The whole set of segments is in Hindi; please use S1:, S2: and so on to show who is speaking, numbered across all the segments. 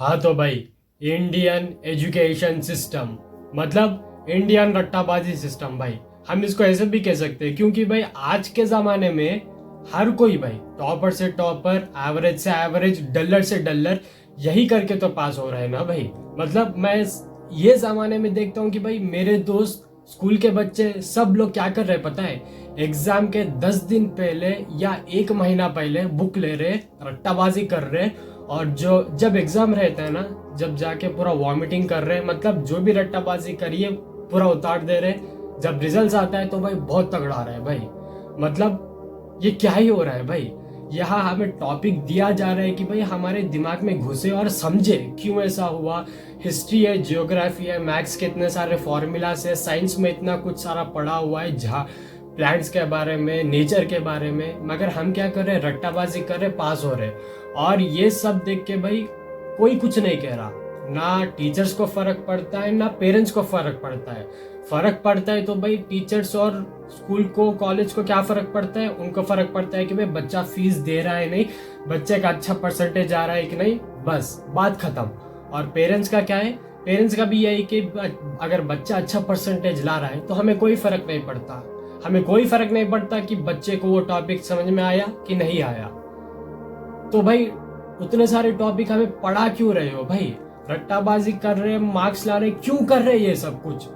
S1: हाँ तो भाई, इंडियन एजुकेशन सिस्टम मतलब इंडियन रट्टाबाजी सिस्टम भाई। हम इसको ऐसे भी कह सकते हैं क्योंकि भाई आज के ज़माने में हर कोई भाई टॉपर से टॉपर, एवरेज से एवरेज, डलर से डलर यही करके तो पास हो रहा है ना भाई। मतलब मैं ये ज़माने में देखता हूँ कि भाई मेरे दोस्त, स्कूल के बच्चे, सब लोग क्या कर रहे हैं पता है? एग्जाम के 10 दिन पहले या 1 महीना पहले बुक ले रहे, रट्टाबाजी कर रहे, और जो जब एग्जाम रहता है ना, जब जाके पूरा वॉमिटिंग कर रहे हैं, मतलब जो भी रट्टाबाजी करिए पूरा उतार दे रहे। जब रिजल्ट आता है तो भाई बहुत तगड़ा रहा है भाई। मतलब ये क्या ही हो रहा है भाई? यहाँ हमें टॉपिक दिया जा रहा है कि भाई हमारे दिमाग में घुसे और समझे क्यों ऐसा हुआ। हिस्ट्री है, जियोग्राफी है, मैथ्स के इतने सारे फॉर्मूलास है, साइंस में इतना कुछ सारा पढ़ा हुआ है, जहाँ प्लांट्स के बारे में, नेचर के बारे में, मगर हम क्या कर रहे हैं? रट्टाबाजी कर रहे, पास हो रहे। और ये सब देख के भाई कोई कुछ नहीं कह रहा। ना टीचर्स को फर्क पड़ता है, ना पेरेंट्स को फर्क पड़ता है। फर्क पड़ता है तो भाई टीचर्स और स्कूल को, कॉलेज को क्या फर्क पड़ता है? उनको फर्क पड़ता है कि भाई बच्चा फीस दे रहा है नहीं, बच्चे का अच्छा परसेंटेज आ रहा है कि नहीं, बस बात खत्म। और पेरेंट्स का क्या है? पेरेंट्स का भी यही कि अगर बच्चा अच्छा परसेंटेज ला रहा है तो हमें कोई फर्क नहीं पड़ता। हमें कोई फर्क नहीं पड़ता कि बच्चे को वो टॉपिक समझ में आया कि नहीं आया। तो भाई उतने सारे टॉपिक हमें पढ़ा क्यों रहे हो भाई? रट्टाबाजी कर रहे, मार्क्स ला रहे, क्यों कर रहे ये सब कुछ?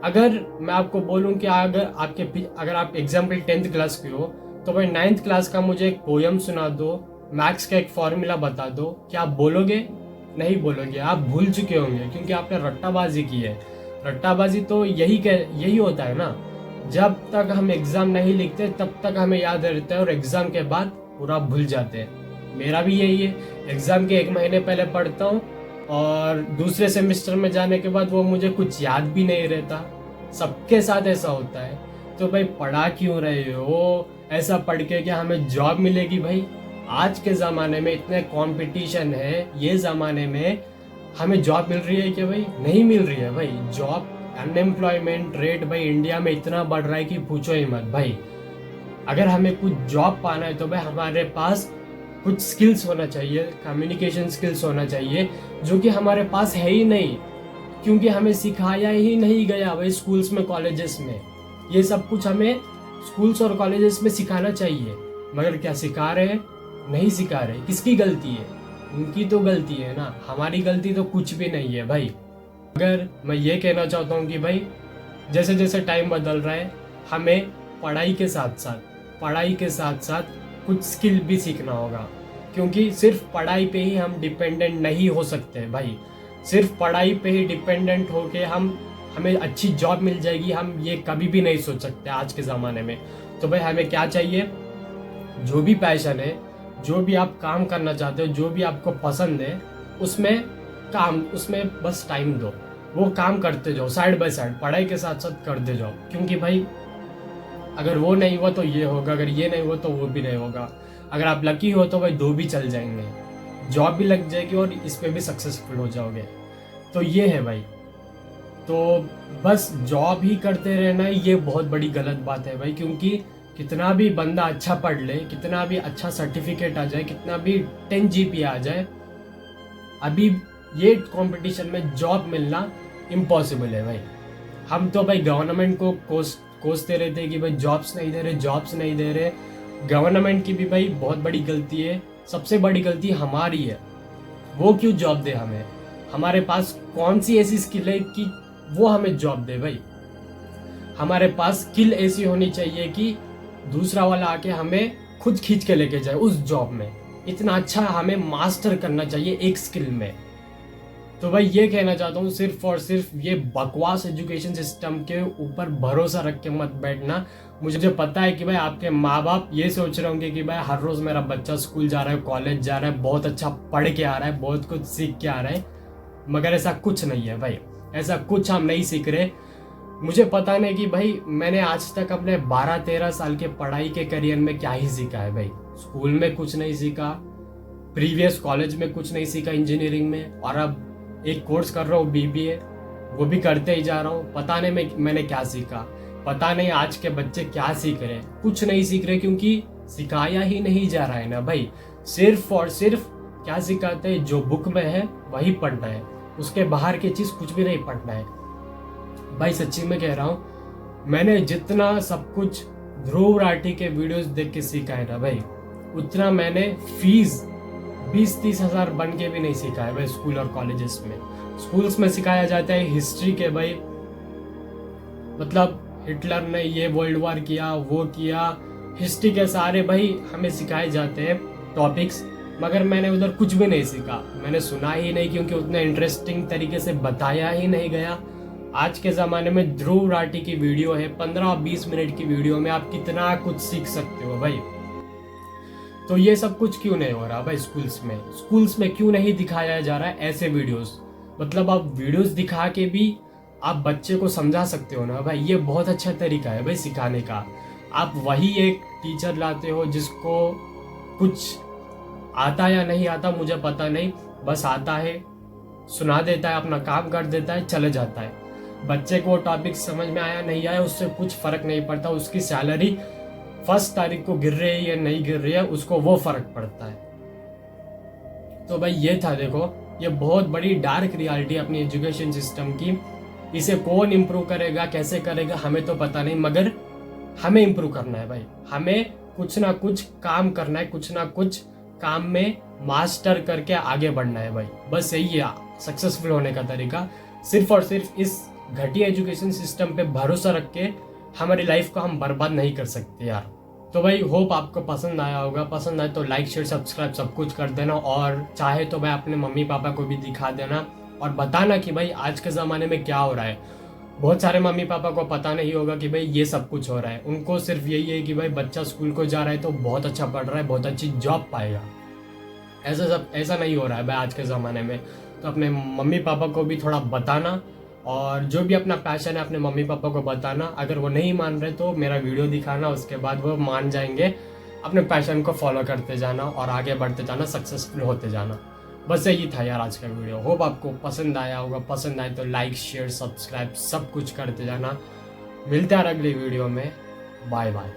S1: अगर मैं आपको बोलूं कि अगर आप एग्जाम्पल 10th क्लास के हो, तो भाई 9th क्लास का मुझे एक पोयम सुना दो, मैथ्स का एक फॉर्मूला बता दो, क्या आप बोलोगे? नहीं बोलोगे, आप भूल चुके होंगे क्योंकि आपने रट्टाबाजी की है। रट्टाबाजी तो यही होता है ना, जब तक हम एग्जाम नहीं लिखते तब तक हमें याद रहता है और एग्जाम के बाद पूरा भूल जाते हैं। मेरा भी यही है, एग्जाम के 1 महीने पहले पढ़ता हूँ और दूसरे सेमेस्टर में जाने के बाद वो मुझे कुछ याद भी नहीं रहता। सबके साथ ऐसा होता है। तो भाई पढ़ा क्यों रहे हो? ऐसा पढ़ के क्या हमें जॉब मिलेगी भाई? आज के ज़माने में इतने कंपटीशन है, ये ज़माने में हमें जॉब मिल रही है क्या भाई? नहीं मिल रही है भाई जॉब। अनएम्प्लॉयमेंट रेट भाई इंडिया में इतना बढ़ रहा है कि पूछो ही मत भाई। अगर हमें कुछ जॉब पाना है तो भाई हमारे पास कुछ स्किल्स होना चाहिए, कम्युनिकेशन स्किल्स होना चाहिए, जो कि हमारे पास है ही नहीं, क्योंकि हमें सिखाया ही नहीं गया भाई स्कूल्स में, कॉलेजेस में। ये सब कुछ हमें स्कूल्स और कॉलेजेस में सिखाना चाहिए, मगर क्या सिखा रहे हैं? नहीं सिखा रहे। किसकी गलती है? उनकी तो गलती है ना, हमारी गलती तो कुछ भी नहीं है भाई। अगर मैं ये कहना चाहता हूँ कि भाई जैसे जैसे टाइम बदल रहा है, हमें पढ़ाई के साथ साथ कुछ स्किल भी सीखना होगा, क्योंकि सिर्फ पढ़ाई पे ही हम डिपेंडेंट नहीं हो सकते भाई। सिर्फ पढ़ाई पे ही डिपेंडेंट होके हमें अच्छी जॉब मिल जाएगी, हम ये कभी भी नहीं सोच सकते आज के ज़माने में। तो भाई हमें क्या चाहिए? जो भी पैशन है, जो भी आप काम करना चाहते हो, जो भी आपको पसंद है, उसमें बस टाइम दो, वो काम करते जाओ, साइड बाय साइड पढ़ाई के साथ साथ करते जाओ। क्योंकि भाई अगर वो नहीं हुआ तो ये होगा, अगर ये नहीं हुआ तो वो भी नहीं होगा। अगर आप लकी हो तो भाई 2 भी चल जाएंगे, जॉब भी लग जाएगी और इस पे भी सक्सेसफुल हो जाओगे। तो ये है भाई। तो बस जॉब ही करते रहना ये बहुत बड़ी गलत बात है भाई, क्योंकि कितना भी बंदा अच्छा पढ़ ले, कितना भी अच्छा सर्टिफिकेट आ जाए, कितना भी 10 GPA आ जाए, अभी ये कंपटीशन में जॉब मिलना इम्पॉसिबल है भाई। हम तो भाई गवर्नमेंट को कोसते रहते हैं कि भाई जॉब्स नहीं दे रहे। गवर्नमेंट की भी भाई बहुत बड़ी गलती है, सबसे बड़ी गलती हमारी है। वो क्यों जॉब दे हमें? हमारे पास कौन सी ऐसी स्किल है कि वो हमें जॉब दे भाई? हमारे पास स्किल ऐसी होनी चाहिए कि दूसरा वाला आके हमें खुद खींच के लेके जाए उस जॉब में। इतना अच्छा हमें मास्टर करना चाहिए एक स्किल में। तो भाई ये कहना चाहता हूँ, सिर्फ और सिर्फ ये बकवास एजुकेशन सिस्टम के ऊपर भरोसा रख के मत बैठना। मुझे पता है कि भाई आपके माँ बाप ये सोच रहे होंगे कि भाई हर रोज मेरा बच्चा स्कूल जा रहा है, कॉलेज जा रहा है, बहुत अच्छा पढ़ के आ रहा है, बहुत कुछ सीख के आ रहा है, मगर ऐसा कुछ नहीं है भाई। ऐसा कुछ हम नहीं सीख रहे। मुझे पता नहीं कि भाई मैंने आज तक अपने 12-13 साल के पढ़ाई के करियर में क्या ही सीखा है भाई। स्कूल में कुछ नहीं सीखा, प्रीवियस कॉलेज में कुछ नहीं सीखा, इंजीनियरिंग में, और अब एक कोर्स कर रहा हूँ BBA, वो भी करते ही जा रहा हूँ। पता नहीं मैंने क्या सीखा, पता नहीं आज के बच्चे क्या सीख रहे हैं। कुछ नहीं सीख रहे क्योंकि सिखाया ही नहीं जा रहा है ना भाई। सिर्फ और सिर्फ क्या सिखाते हैं, जो बुक में है वही पढ़ना है, उसके बाहर की चीज कुछ भी नहीं पढ़ना है। भाई सच्ची में कह रहा हूँ, मैंने जितना सब कुछ ध्रुव राठी के वीडियोस देख के सीखा है ना भाई, उतना मैंने फीस 20-30 हजार बन के भी नहीं सीखा है भाई स्कूल और कॉलेजेस में। स्कूल्स में सिखाया जाता है हिस्ट्री के भाई, मतलब हिटलर ने ये वर्ल्ड वॉर किया, वो किया, हिस्ट्री के सारे भाई हमें सिखाए जाते हैं टॉपिक्स, मगर मैंने उधर कुछ भी नहीं सीखा, मैंने सुना ही नहीं, क्योंकि उतना इंटरेस्टिंग तरीके से बताया ही नहीं गया। आज के ज़माने में ध्रुव राठी की वीडियो है, 15-20 मिनट की वीडियो में आप कितना कुछ सीख सकते हो भाई। तो ये सब कुछ क्यों नहीं हो रहा भाई स्कूल्स में क्यों नहीं दिखाया जा रहा है ऐसे वीडियोस? मतलब आप वीडियोस दिखा के भी आप बच्चे को समझा सकते हो ना भाई, ये बहुत अच्छा तरीका है भाई सिखाने का। आप वही एक टीचर लाते हो जिसको कुछ आता या नहीं आता मुझे पता नहीं, बस आता है, सुना देता है, अपना काम कर देता है, चले जाता है। बच्चे को टॉपिक समझ में आया नहीं आया उससे कुछ फर्क नहीं पड़ता, उसकी सैलरी 1 तारीख को गिर रही है या नहीं गिर रही है उसको वो फर्क पड़ता है। तो भाई ये था, देखो ये बहुत बड़ी डार्क रियलिटी अपनी एजुकेशन सिस्टम की। इसे कौन इम्प्रूव करेगा, कैसे करेगा हमें तो पता नहीं, मगर हमें इम्प्रूव करना है भाई, हमें कुछ ना कुछ काम करना है, कुछ ना कुछ काम में मास्टर करके आगे बढ़ना है भाई। बस यही है सक्सेसफुल होने का तरीका। सिर्फ और सिर्फ इस घटिया एजुकेशन सिस्टम पे भरोसा रख के हमारी लाइफ को हम बर्बाद नहीं कर सकते यार। तो भाई होप आपको पसंद आया होगा, पसंद आए तो लाइक शेयर सब्सक्राइब सब कुछ कर देना, और चाहे तो भाई अपने मम्मी पापा को भी दिखा देना और बताना कि भाई आज के ज़माने में क्या हो रहा है। बहुत सारे मम्मी पापा को पता नहीं होगा कि भाई ये सब कुछ हो रहा है, उनको सिर्फ यही है कि भाई बच्चा स्कूल को जा रहा है तो बहुत अच्छा पढ़ रहा है, बहुत अच्छी जॉब पाएगा। ऐसा नहीं हो रहा है भाई आज के ज़माने में। तो अपने मम्मी पापा को भी थोड़ा बताना, और जो भी अपना पैशन है अपने मम्मी पापा को बताना। अगर वो नहीं मान रहे तो मेरा वीडियो दिखाना, उसके बाद वो मान जाएंगे। अपने पैशन को फॉलो करते जाना और आगे बढ़ते जाना, सक्सेसफुल होते जाना। बस यही था यार आज का वीडियो। होप आपको पसंद आया होगा, पसंद आए तो लाइक शेयर सब्सक्राइब सब कुछ करते जाना। मिलते हैं अगले वीडियो में, बाय बाय।